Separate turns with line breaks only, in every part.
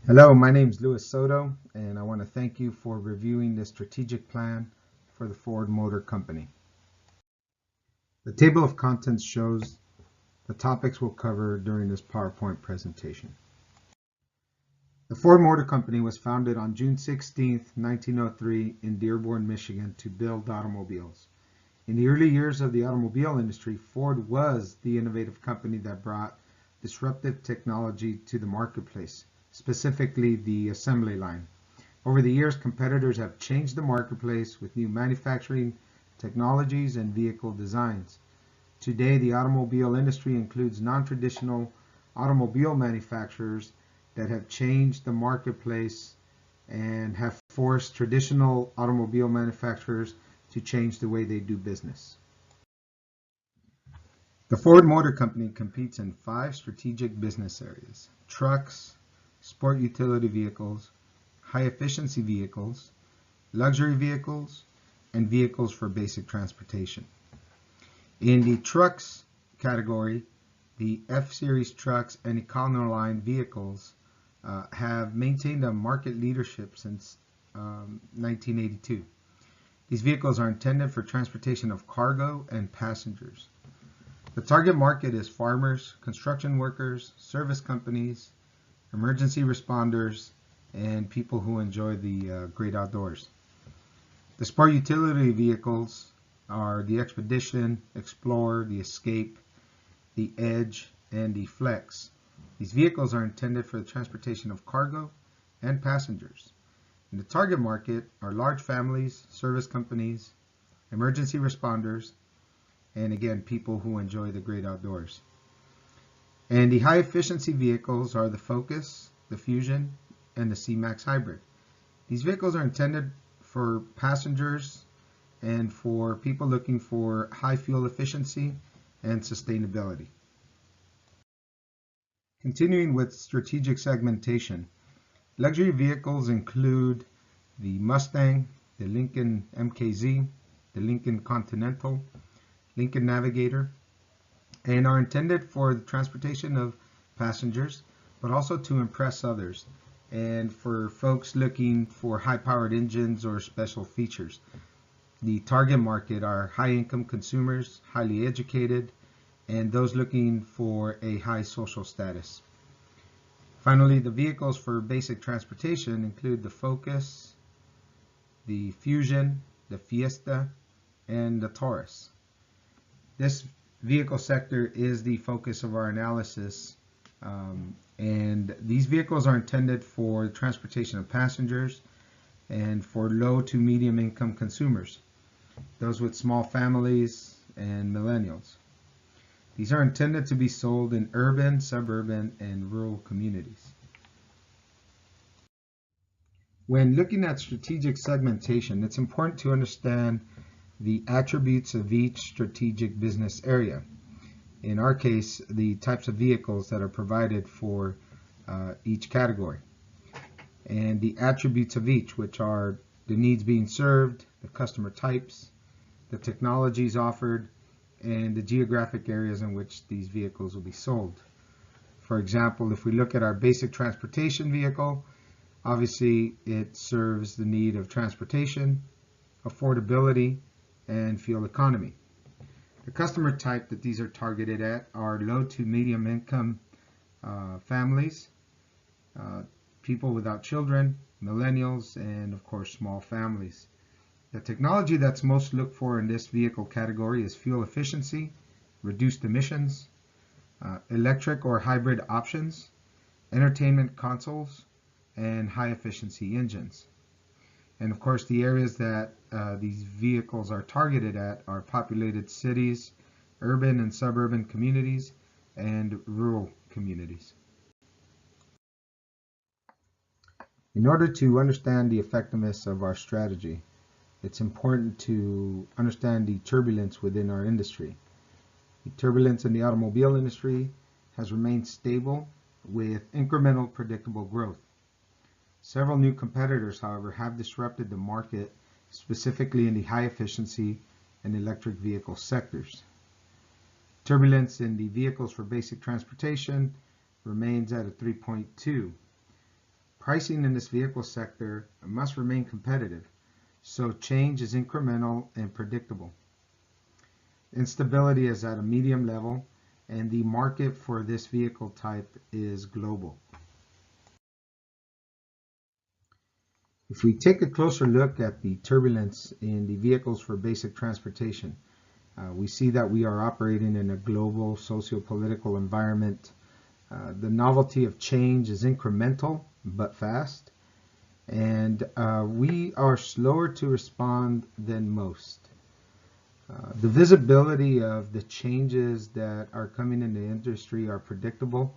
Hello, my name is Luis Soto, and I want to thank you for reviewing the strategic plan for the Ford Motor Company. The table of contents shows the topics we'll cover during this PowerPoint presentation. The Ford Motor Company was founded on June 16, 1903 in Dearborn, Michigan to build automobiles. In the early years of the automobile industry, Ford was the innovative company that brought disruptive technology to the marketplace, specifically the assembly line. Over the years, competitors have changed the marketplace with new manufacturing technologies and vehicle designs. Today, the automobile industry includes non-traditional automobile manufacturers that have changed the marketplace and have forced traditional automobile manufacturers to change the way they do business. The Ford Motor Company competes in 5 strategic business areas: trucks, sport utility vehicles, high-efficiency vehicles, luxury vehicles, and vehicles for basic transportation. In the trucks category, the F-Series trucks and Econoline vehicles have maintained a market leadership since 1982. These vehicles are intended for transportation of cargo and passengers. The target market is farmers, construction workers, service companies, emergency responders, and people who enjoy the great outdoors. The sport utility vehicles are the Expedition, Explorer, the Escape, the Edge, and the Flex. These vehicles are intended for the transportation of cargo and passengers. In the target market are large families, service companies, emergency responders, and again, people who enjoy the great outdoors. And the high efficiency vehicles are the Focus, the Fusion, and the C-Max Hybrid. These vehicles are intended for passengers and for people looking for high fuel efficiency and sustainability. Continuing with strategic segmentation, luxury vehicles include the Mustang, the Lincoln MKZ, the Lincoln Continental, Lincoln Navigator, and are intended for the transportation of passengers, but also to impress others, and for folks looking for high-powered engines or special features. The target market are high-income consumers, highly educated, and those looking for a high social status. Finally, the vehicles for basic transportation include the Focus, the Fusion, the Fiesta, and the Taurus. This vehicle sector is the focus of our analysis, and these vehicles are intended for transportation of passengers and for low to medium income consumers, those with small families and millennials. These are intended to be sold in urban, suburban, and rural communities. When looking at strategic segmentation, it's important to understand the attributes of each strategic business area. In our case, the types of vehicles that are provided for each category, and the attributes of each, which are the needs being served, the customer types, the technologies offered, and the geographic areas in which these vehicles will be sold. For example, if we look at our basic transportation vehicle, obviously it serves the need of transportation, affordability, and fuel economy. The customer type that these are targeted at are low to medium income families, people without children, millennials, and of course small families. The technology that's most looked for in this vehicle category is fuel efficiency, reduced emissions, electric or hybrid options, entertainment consoles, and high efficiency engines. And of course, the areas that these vehicles are targeted at are populated cities, urban and suburban communities, and rural communities. In order to understand the effectiveness of our strategy, it's important to understand the turbulence within our industry. The turbulence in the automobile industry has remained stable with incremental predictable growth. Several new competitors, however, have disrupted the market, specifically in the high efficiency and electric vehicle sectors. Turbulence in the vehicles for basic transportation remains at a 3.2. Pricing in this vehicle sector must remain competitive, so change is incremental and predictable. Instability is at a medium level, and the market for this vehicle type is global. If we take a closer look at the turbulence in the vehicles for basic transportation, we see that we are operating in a global socio-political environment. The novelty of change is incremental but fast, and we are slower to respond than most. The visibility of the changes that are coming in the industry are predictable,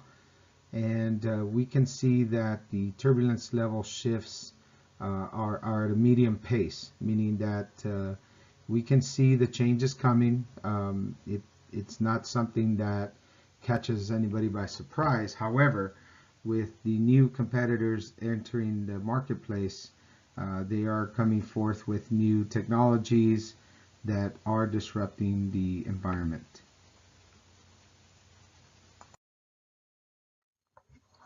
and we can see that the turbulence level shifts are at a medium pace, meaning that we can see the changes coming. It's not something that catches anybody by surprise. However, with the new competitors entering the marketplace, they are coming forth with new technologies that are disrupting the environment.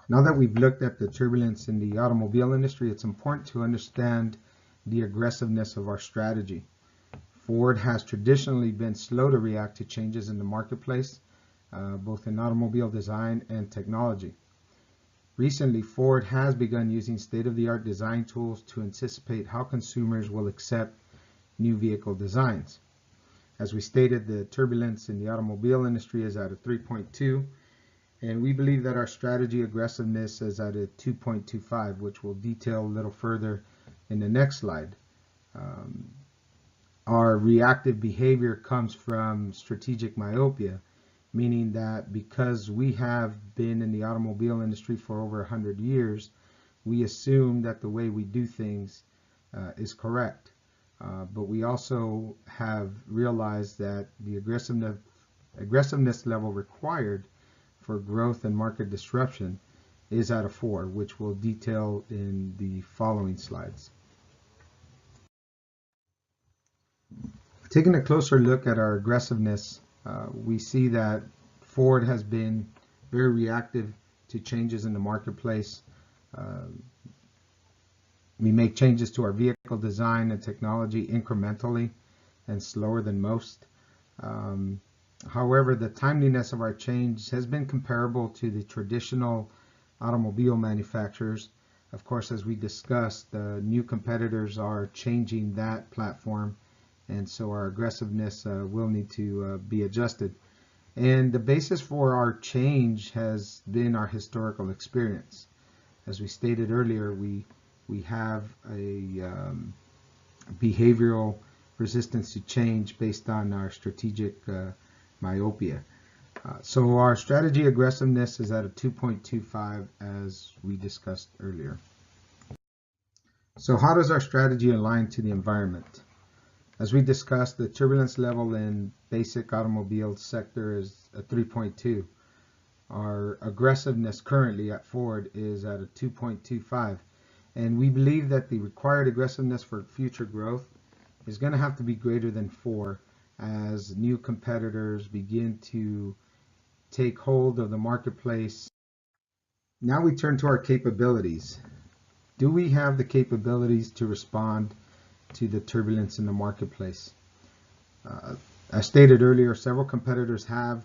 Now that we've looked at the turbulence in the automobile industry, it's important to understand the aggressiveness of our strategy. Ford has traditionally been slow to react to changes in the marketplace, both in automobile design and technology. Recently, Ford has begun using state-of-the-art design tools to anticipate how consumers will accept new vehicle designs. As we stated, the turbulence in the automobile industry is at a 3.2, and we believe that our strategy aggressiveness is at a 2.25, which we'll detail a little further in the next slide. Our reactive behavior comes from strategic myopia, meaning that because we have been in the automobile industry for over 100 years, we assume that the way we do things is correct. But we also have realized that the aggressiveness level required for growth and market disruption is at a 4, which we'll detail in the following slides. Taking a closer look at our aggressiveness, we see that Ford has been very reactive to changes in the marketplace. We make changes to our vehicle design and technology incrementally and slower than most. However, the timeliness of our change has been comparable to the traditional automobile manufacturers. Of course, as we discussed, the new competitors are changing that platform, and so our aggressiveness will need to be adjusted. And the basis for our change has been our historical experience. As we stated earlier, we have a behavioral resistance to change based on our strategic myopia. So our strategy aggressiveness is at a 2.25, as we discussed earlier. So how does our strategy align to the environment? As we discussed, the turbulence level in basic automobile sector is a 3.2. Our aggressiveness currently at Ford is at a 2.25. And we believe that the required aggressiveness for future growth is going to have to be greater than 4 as new competitors begin to take hold of the marketplace. Now we turn to our capabilities. Do we have the capabilities to respond to the turbulence in the marketplace? As stated earlier, several competitors have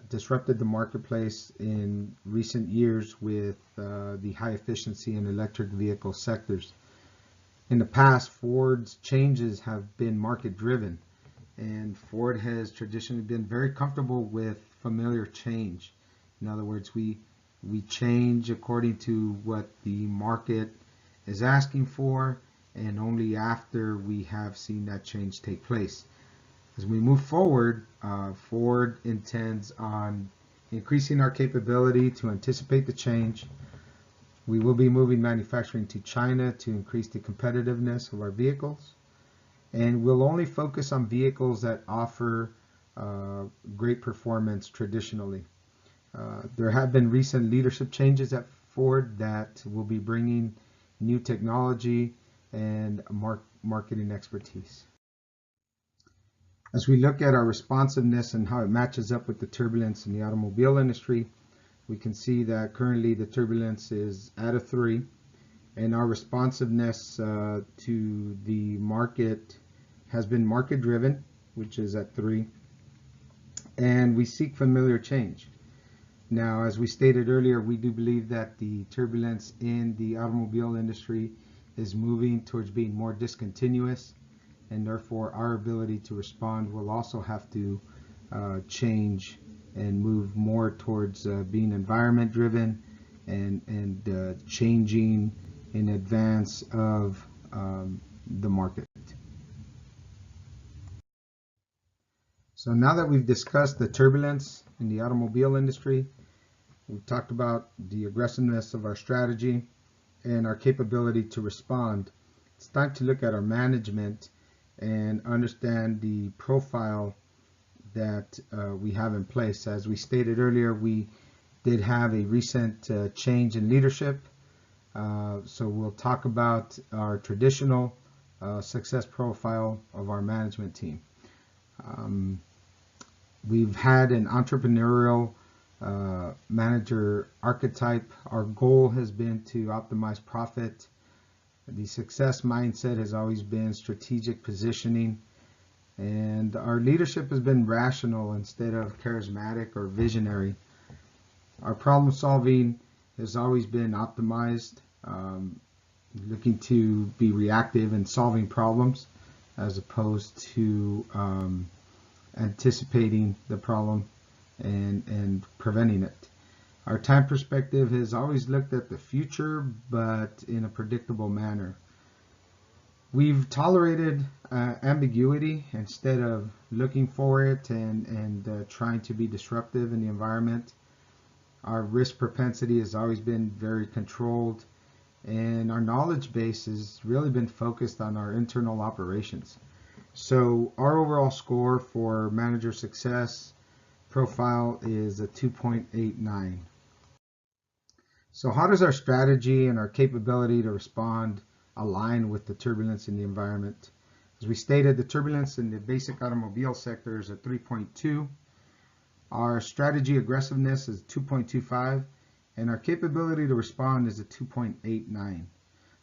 disrupted the marketplace in recent years with the high efficiency and electric vehicle sectors. In the past, Ford's changes have been market driven, and Ford has traditionally been very comfortable with familiar change. In other words, we change according to what the market is asking for, and only after we have seen that change take place. As we move forward, Ford intends on increasing our capability to anticipate the change. We will be moving manufacturing to China to increase the competitiveness of our vehicles, and we'll only focus on vehicles that offer great performance traditionally. There have been recent leadership changes at Ford that will be bringing new technology and marketing expertise. As we look at our responsiveness and how it matches up with the turbulence in the automobile industry, we can see that currently the turbulence is at a 3, and our responsiveness to the market has been market driven, which is at 3, and we seek familiar change. Now, as we stated earlier, we do believe that the turbulence in the automobile industry is moving towards being more discontinuous, and therefore our ability to respond will also have to change and move more towards being environment driven and changing in advance of the market. So now that we've discussed the turbulence in the automobile industry, we've talked about the aggressiveness of our strategy and our capability to respond, it's time to look at our management and understand the profile that we have in place. As we stated earlier, we did have a recent change in leadership. So we'll talk about our traditional success profile of our management team. We've had an entrepreneurial manager archetype. Our goal has been to optimize profit. The success mindset has always been strategic positioning, and our leadership has been rational instead of charismatic or visionary. Our problem solving has always been optimized, looking to be reactive and solving problems as opposed to anticipating the problem and preventing it. Our time perspective has always looked at the future, but in a predictable manner. We've tolerated ambiguity instead of looking for it and trying to be disruptive in the environment. Our risk propensity has always been very controlled, and our knowledge base has really been focused on our internal operations. So our overall score for manager success profile is a 2.89. So how does our strategy and our capability to respond align with the turbulence in the environment? As we stated, the turbulence in the basic automobile sector is a 3.2. Our strategy aggressiveness is 2.25, and our capability to respond is a 2.89.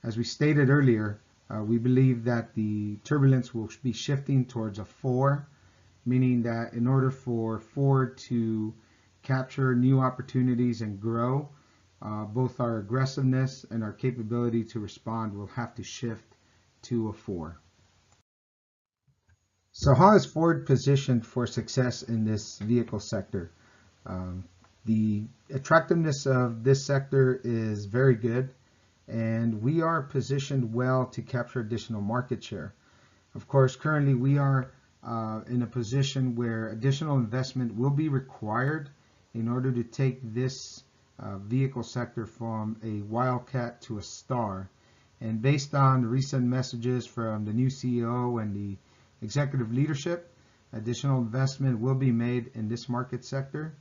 As we stated earlier, we believe that the turbulence will be shifting towards a 4, meaning that in order for Ford to capture new opportunities and grow, both our aggressiveness and our capability to respond will have to shift to a 4. So how is Ford positioned for success in this vehicle sector? The attractiveness of this sector is very good, and we are positioned well to capture additional market share. Of course, currently we are in a position where additional investment will be required in order to take this vehicle sector from a wildcat to a star. And based on the recent messages from the new CEO and the executive leadership, additional investment will be made in this market sector,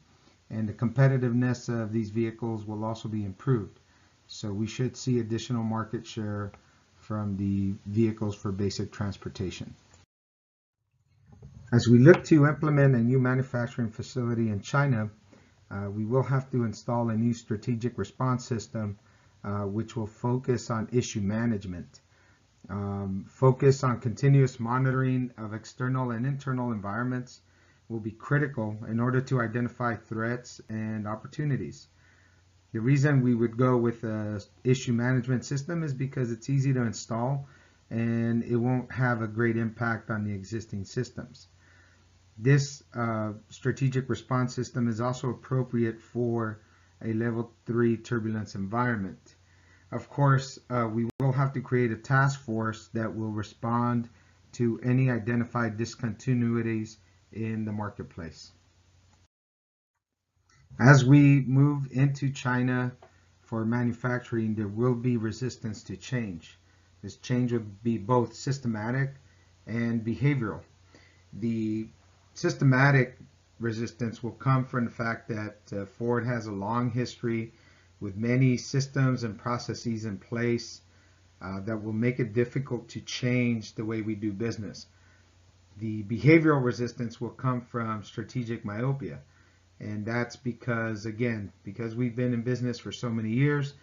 and the competitiveness of these vehicles will also be improved. So we should see additional market share from the vehicles for basic transportation. As we look to implement a new manufacturing facility in China, we will have to install a new strategic response system, which will focus on issue management, focus on continuous monitoring of external and internal environments will be critical in order to identify threats and opportunities. The reason we would go with an issue management system is because it's easy to install and it won't have a great impact on the existing systems. This strategic response system is also appropriate for a level 3 turbulence environment. Of course, we will have to create a task force that will respond to any identified discontinuities in the marketplace. As we move into China for manufacturing, there will be resistance to change. This change will be both systematic and behavioral. The systematic resistance will come from the fact that Ford has a long history with many systems and processes in place that will make it difficult to change the way we do business. The behavioral resistance will come from strategic myopia. And that's because, again, because we've been in business for so many years,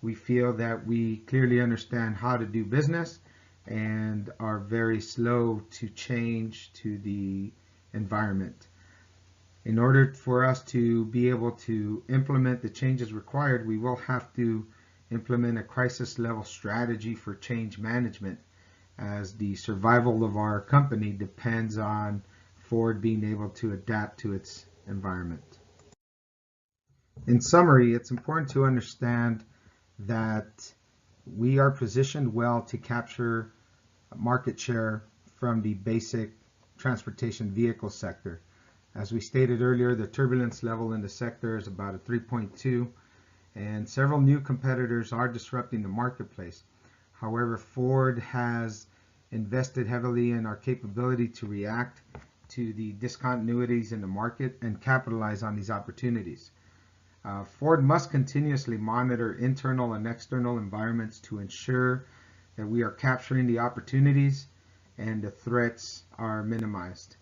We feel that we clearly understand how to do business and are very slow to change to the environment. In order for us to be able to implement the changes required, we will have to implement a crisis level strategy for change management, as the survival of our company depends on Ford being able to adapt to its environment. In summary, it's important to understand that we are positioned well to capture market share from the basic transportation vehicle sector. As we stated earlier, the turbulence level in the sector is about a 3.2, and several new competitors are disrupting the marketplace. However, Ford has invested heavily in our capability to react to the discontinuities in the market and capitalize on these opportunities. Ford must continuously monitor internal and external environments to ensure that we are capturing the opportunities and the threats are minimized.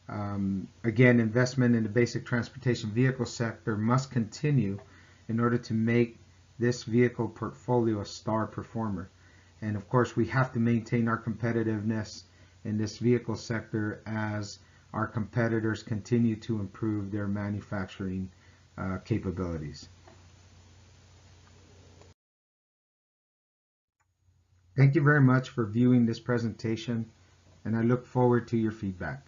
Again, investment in the basic transportation vehicle sector must continue in order to make this vehicle portfolio a star performer. And of course, we have to maintain our competitiveness in this vehicle sector as our competitors continue to improve their manufacturing capabilities. Thank you very much for viewing this presentation, and I look forward to your feedback.